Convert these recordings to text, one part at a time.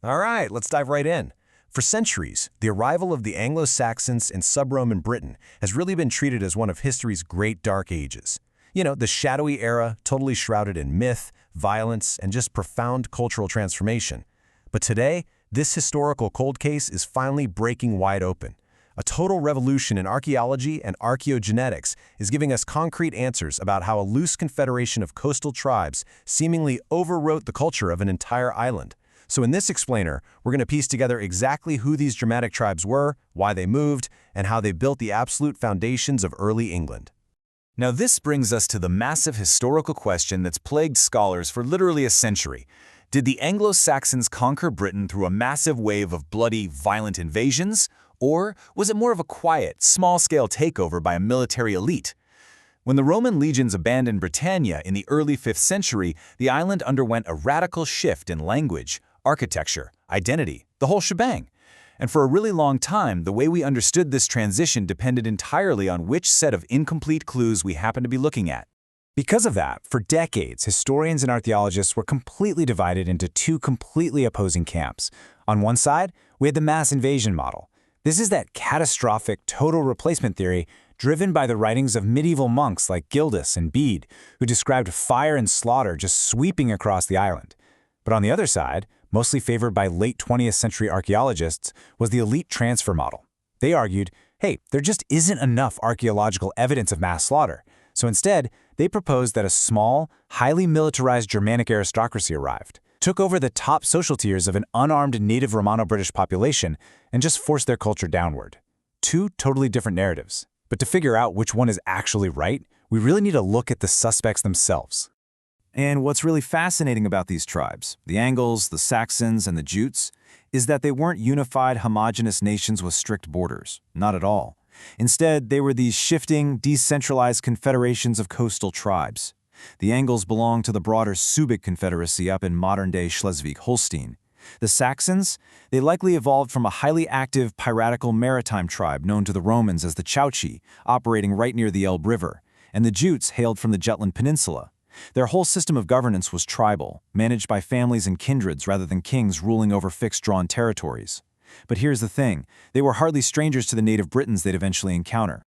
All right, let's dive right in. For centuries, the arrival of the Anglo Saxons in sub-Roman Britain has really been treated as one of history's great dark ages. You know, the shadowy era, totally shrouded in myth, violence, and just profound cultural transformation. But today, this historical cold case is finally breaking wide open. A total revolution in archaeology and archaeogenetics is giving us concrete answers about how a loose confederation of coastal tribes seemingly overwrote the culture of an entire island. So in this explainer, we're going to piece together exactly who these dramatic tribes were, why they moved, and how they built the absolute foundations of early England. Now this brings us to the massive historical question that's plagued scholars for literally a century. Did the Anglo-Saxons conquer Britain through a massive wave of bloody, violent invasions? Or was it more of a quiet, small-scale takeover by a military elite? When the Roman legions abandoned Britannia in the early 5th century, the island underwent a radical shift in language, architecture, identity, the whole shebang. And for a really long time, the way we understood this transition depended entirely on which set of incomplete clues we happened to be looking at. Because of that, for decades, historians and archaeologists were completely divided into two completely opposing camps. On one side, we had the mass invasion model. This is that catastrophic total replacement theory driven by the writings of medieval monks like Gildas and Bede, who described fire and slaughter just sweeping across the island. But on the other side, mostly favored by late 20th century archaeologists, was the elite transfer model. They argued, hey, there just isn't enough archaeological evidence of mass slaughter. So instead, they proposed that a small, highly militarized Germanic aristocracy arrived, took over the top social tiers of an unarmed native Romano-British population, and just forced their culture downward. Two totally different narratives. But to figure out which one is actually right, we really need to look at the suspects themselves. And what's really fascinating about these tribes, the Angles, the Saxons, and the Jutes, is that they weren't unified, homogeneous nations with strict borders. Not at all. Instead, they were these shifting, decentralized confederations of coastal tribes. The Angles belonged to the broader Suebic Confederacy up in modern-day Schleswig-Holstein. The Saxons, they likely evolved from a highly active, piratical maritime tribe known to the Romans as the Chauci, operating right near the Elbe River, and the Jutes hailed from the Jutland Peninsula. Their whole system of governance was tribal, managed by families and kindreds rather than kings ruling over fixed-drawn territories. But here's the thing, they were hardly strangers to the native Britons they'd eventually encounter.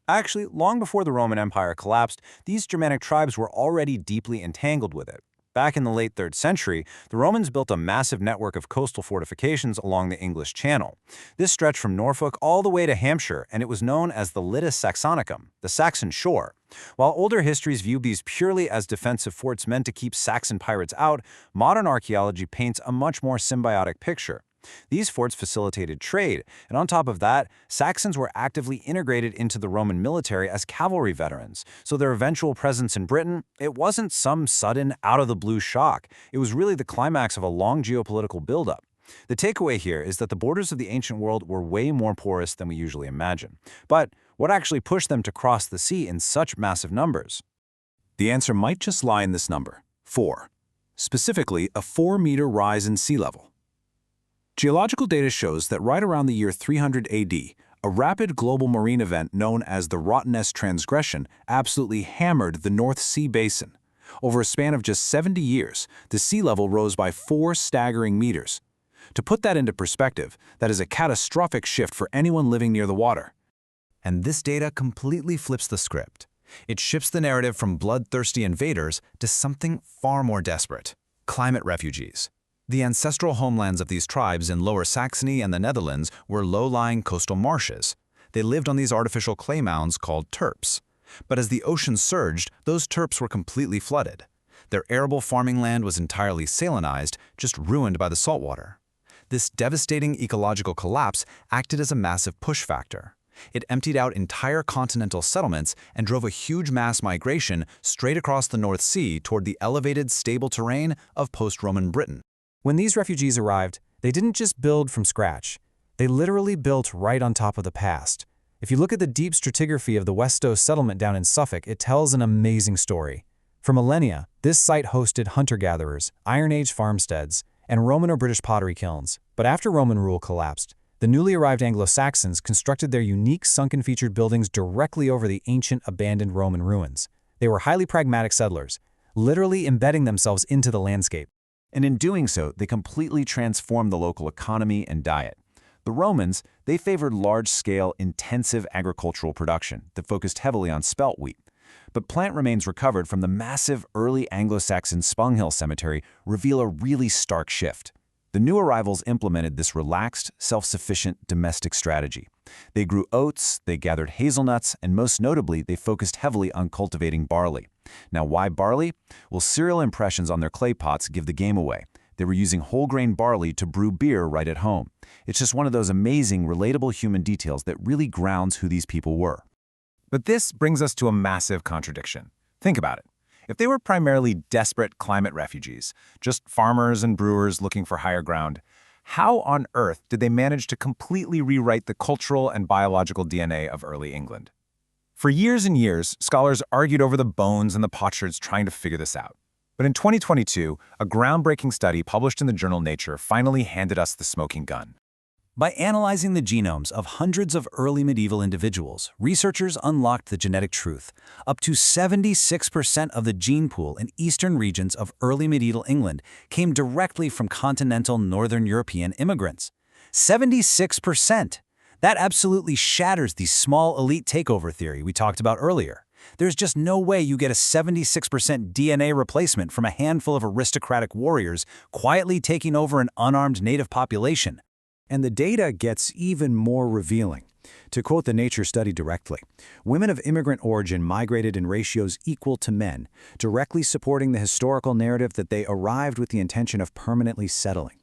Actually, long before the Roman Empire collapsed, these Germanic tribes were already deeply entangled with it. Back in the late 3rd century, the Romans built a massive network of coastal fortifications along the English Channel. This stretched from Norfolk all the way to Hampshire, and it was known as the Litus Saxonicum, the Saxon shore. While older histories viewed these purely as defensive forts meant to keep Saxon pirates out, modern archaeology paints a much more symbiotic picture. These forts facilitated trade, and on top of that, Saxons were actively integrated into the Roman military as cavalry veterans, so their eventual presence in Britain, it wasn't some sudden, out-of-the-blue shock. It was really the climax of a long geopolitical buildup. The takeaway here is that the borders of the ancient world were way more porous than we usually imagine. But what actually pushed them to cross the sea in such massive numbers? The answer might just lie in this number, 4. Specifically, a 4-meter rise in sea level. Geological data shows that right around the year 300 AD, a rapid global marine event known as the Rottnest Transgression absolutely hammered the North Sea basin. Over a span of just 70 years, the sea level rose by 4 staggering meters. To put that into perspective, that is a catastrophic shift for anyone living near the water. And this data completely flips the script. It shifts the narrative from bloodthirsty invaders to something far more desperate: climate refugees. The ancestral homelands of these tribes in Lower Saxony and the Netherlands were low-lying coastal marshes. They lived on these artificial clay mounds called terps. But as the ocean surged, those terps were completely flooded. Their arable farming land was entirely salinized, just ruined by the saltwater. This devastating ecological collapse acted as a massive push factor. It emptied out entire continental settlements and drove a huge mass migration straight across the North Sea toward the elevated, stable terrain of post-Roman Britain. When these refugees arrived, they didn't just build from scratch. They literally built right on top of the past. If you look at the deep stratigraphy of the Westow settlement down in Suffolk, it tells an amazing story. For millennia, this site hosted hunter-gatherers, Iron Age farmsteads, and Roman or British pottery kilns. But after Roman rule collapsed, the newly arrived Anglo-Saxons constructed their unique sunken-featured buildings directly over the ancient, abandoned Roman ruins. They were highly pragmatic settlers, literally embedding themselves into the landscape. And in doing so, they completely transformed the local economy and diet. The Romans, they favored large-scale, intensive agricultural production that focused heavily on spelt wheat. But plant remains recovered from the massive early Anglo-Saxon Spunghill cemetery reveal a really stark shift. The new arrivals implemented this relaxed, self-sufficient domestic strategy. They grew oats, they gathered hazelnuts, and most notably, they focused heavily on cultivating barley. Now, why barley? Well, cereal impressions on their clay pots give the game away. They were using whole-grain barley to brew beer right at home. It's just one of those amazing, relatable human details that really grounds who these people were. But this brings us to a massive contradiction. Think about it. If they were primarily desperate climate refugees, just farmers and brewers looking for higher ground, how on earth did they manage to completely rewrite the cultural and biological DNA of early England? For years and years, scholars argued over the bones and the potsherds trying to figure this out. But in 2022, a groundbreaking study published in the journal Nature finally handed us the smoking gun. By analyzing the genomes of hundreds of early medieval individuals, researchers unlocked the genetic truth. Up to 76% of the gene pool in eastern regions of early medieval England came directly from continental northern European immigrants. 76%! That absolutely shatters the small elite takeover theory we talked about earlier. There's just no way you get a 76% DNA replacement from a handful of aristocratic warriors quietly taking over an unarmed native population. And the data gets even more revealing. To quote the Nature study directly, women of immigrant origin migrated in ratios equal to men, directly supporting the historical narrative that they arrived with the intention of permanently settling.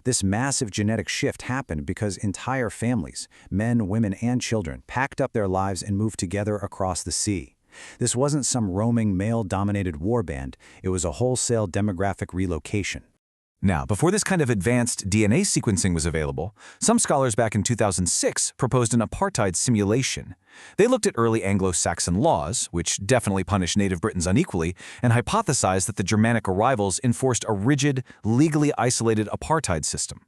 This massive genetic shift happened because entire families, men, women, and children, packed up their lives and moved together across the sea. This wasn't some roaming male-dominated warband, it was a wholesale demographic relocation. Now, before this kind of advanced DNA sequencing was available, some scholars back in 2006 proposed an apartheid simulation. They looked at early Anglo Saxon laws, which definitely punished native Britons unequally, and hypothesized that the Germanic arrivals enforced a rigid, legally isolated apartheid system.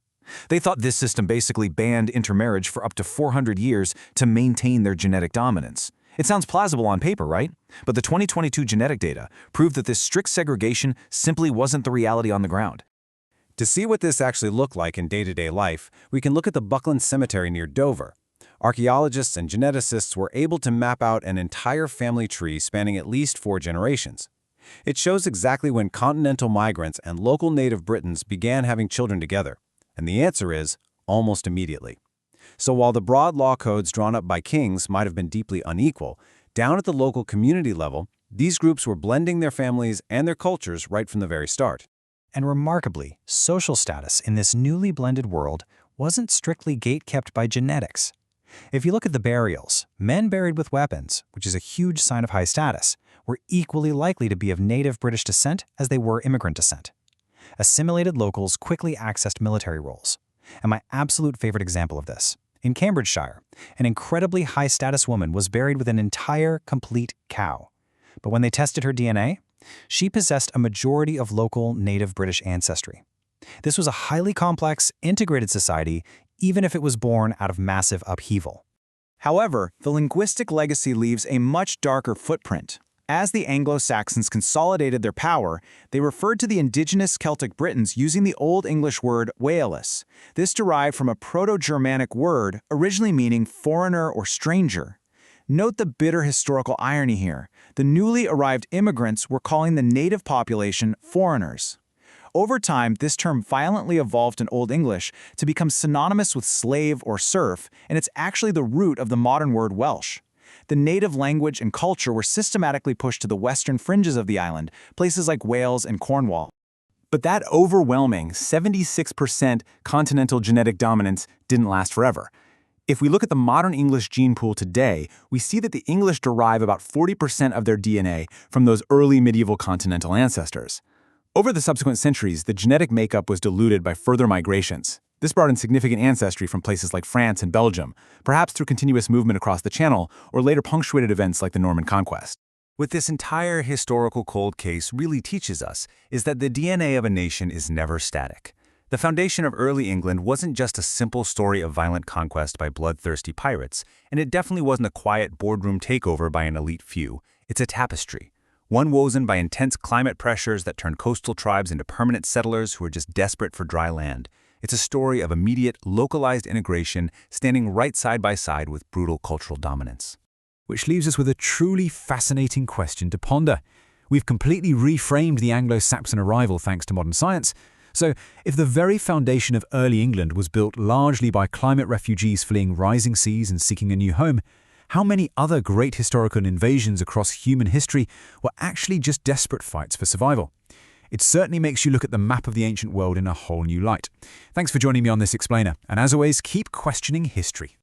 They thought this system basically banned intermarriage for up to 400 years to maintain their genetic dominance. It sounds plausible on paper, right? But the 2022 genetic data proved that this strict segregation simply wasn't the reality on the ground. To see what this actually looked like in day-to-day life, we can look at the Buckland Cemetery near Dover. Archaeologists and geneticists were able to map out an entire family tree spanning at least 4 generations. It shows exactly when continental migrants and local native Britons began having children together. And the answer is, almost immediately. So while the broad law codes drawn up by kings might have been deeply unequal, down at the local community level, these groups were blending their families and their cultures right from the very start. And remarkably, social status in this newly blended world wasn't strictly gate-kept by genetics. If you look at the burials, men buried with weapons, which is a huge sign of high status, were equally likely to be of native British descent as they were immigrant descent. Assimilated locals quickly accessed military roles. And my absolute favorite example of this, in Cambridgeshire, an incredibly high-status woman was buried with an entire, complete cow. But when they tested her DNA, she possessed a majority of local native British ancestry. This was a highly complex, integrated society, even if it was born out of massive upheaval. However, the linguistic legacy leaves a much darker footprint. As the Anglo-Saxons consolidated their power, they referred to the indigenous Celtic Britons using the Old English word Wales. This derived from a Proto-Germanic word originally meaning foreigner or stranger. Note the bitter historical irony here. The newly arrived immigrants were calling the native population foreigners. Over time, this term violently evolved in Old English to become synonymous with slave or serf, and it's actually the root of the modern word Welsh. The native language and culture were systematically pushed to the western fringes of the island, places like Wales and Cornwall. But that overwhelming 76% continental genetic dominance didn't last forever. If we look at the modern English gene pool today, we see that the English derive about 40% of their DNA from those early medieval continental ancestors. Over the subsequent centuries, the genetic makeup was diluted by further migrations. This brought in significant ancestry from places like France and Belgium, perhaps through continuous movement across the Channel or later punctuated events like the Norman Conquest. What this entire historical cold case really teaches us is that the DNA of a nation is never static. The foundation of early England wasn't just a simple story of violent conquest by bloodthirsty pirates, and it definitely wasn't a quiet boardroom takeover by an elite few. It's a tapestry. one woven by intense climate pressures that turned coastal tribes into permanent settlers who were just desperate for dry land. It's a story of immediate, localized integration standing right side by side with brutal cultural dominance. Which leaves us with a truly fascinating question to ponder. We've completely reframed the Anglo-Saxon arrival thanks to modern science. So, if the very foundation of early England was built largely by climate refugees fleeing rising seas and seeking a new home, how many other great historical invasions across human history were actually just desperate fights for survival? It certainly makes you look at the map of the ancient world in a whole new light. Thanks for joining me on this explainer, and as always, keep questioning history.